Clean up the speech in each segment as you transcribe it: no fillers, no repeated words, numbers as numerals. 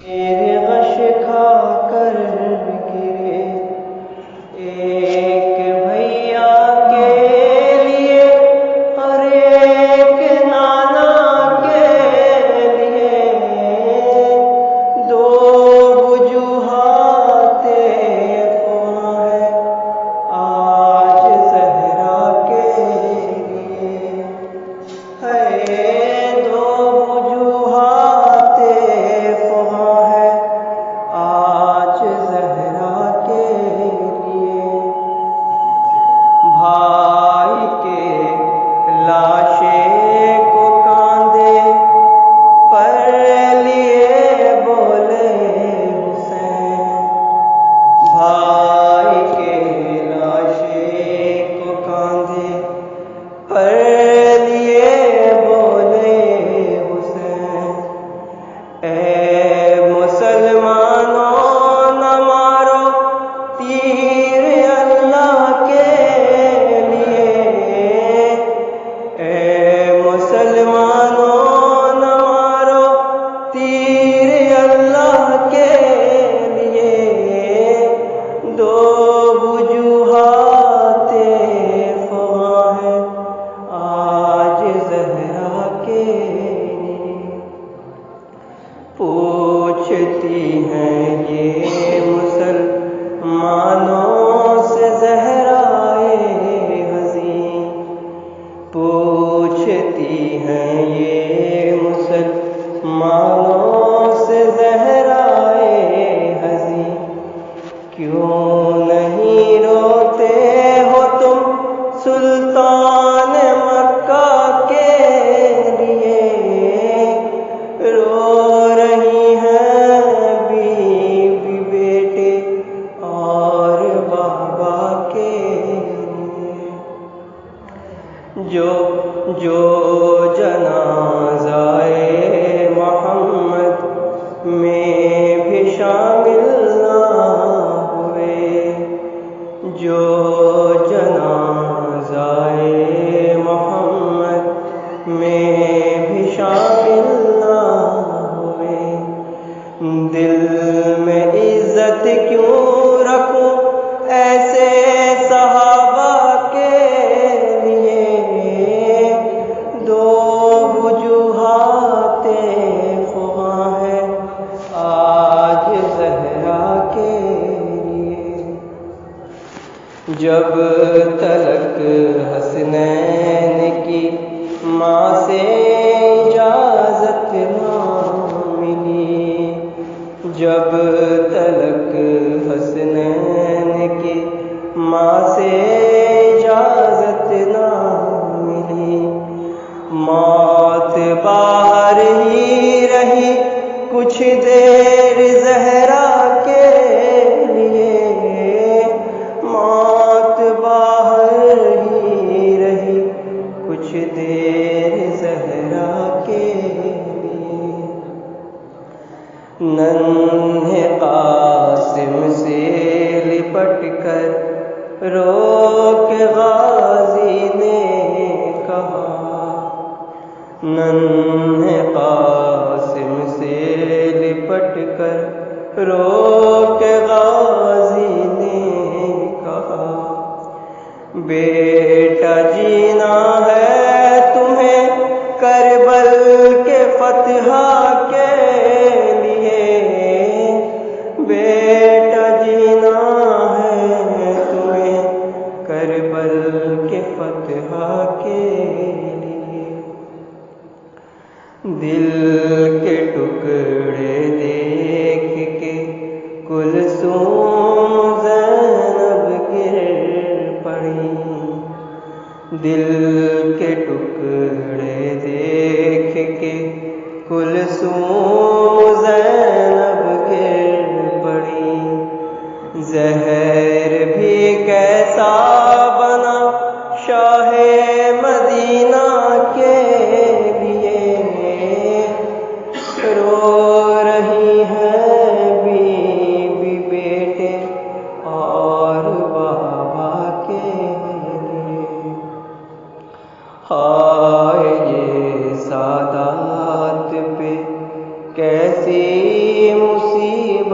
تیرے غش کھا کر گرے ایک بھیا کے لیے اور ایک نانا کے لیے، دو وجوہات خواں ہے آج زہرا کے لیے، ہے دو وجوہات خواں ہے آج زہرا کے لیے۔ بھائی کے لاشے کو کاندھے پر لیے بولے حسین، بھائی کے لاشے کو کاندھے پر لیے بولے حسین، اے مسلمانوں نہ مارو تیر اللہ کے لیے، اے مسلمانوں نہ مارو تیر اللہ کے لیے، دو وجوہات خواں ہے آج زہرا کے لیے۔ پوچھتی ہیں یہ مسلمانوں سے زہرائے حزین، پوچھتی ہیں یہ مسلمانوں سے زہرائے حزین، کیوں نہیں روتے ہو تم سلطان مکہ کے لیے، رو رہی ہیں بیوی بیٹے اور بابا کے لیے، جو جنازۂ محمد میں بھی شامل نہ ہوئے، جو جنازۂ محمد میں بھی شامل نہ ہوئے، دل میں عزت کیوں رکھوں ایسے صحابہ کے لیے، دو وجوہات خواں ہے آج زہرا کے لیے۔ جب تلک حسنین کی ماں سے اجازت نہ ملی، جب تلک حسنین کی ماں سے اجازت نہ ملی، موت باہر ہی رہی کچھ دیر زہرا کے لیے، موت باہر ہی رہی کچھ دیر زہرا کے لیے۔ ننھے قاسم سے لپٹ کر رو کے غازی نے کہا، ننھے قاسم سے لپٹ کر رو کے غازی نے کہا، بیٹا جینا ہے تمہیں کربل کے فتح کے لیے، بیٹا جینا ہے تمہیں کربل کے فتح کے لیے، دل کے ٹکڑے دیکھ کے کلثوم زینب گر پڑی، دل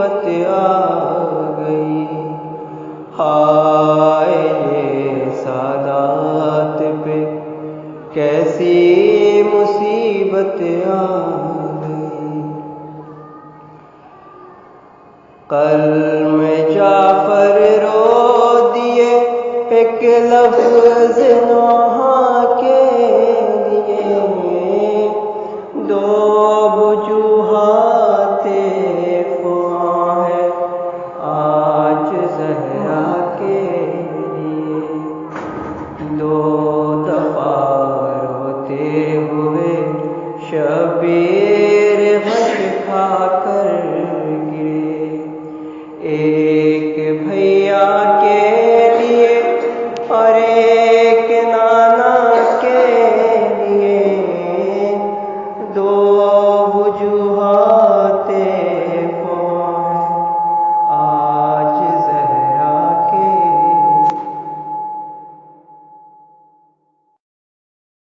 مصیبت آ گئی، ہائے یہ سادات پہ کیسی مصیبت آ گئی۔ قلم جعفر رو دیے ایک لفظ نہ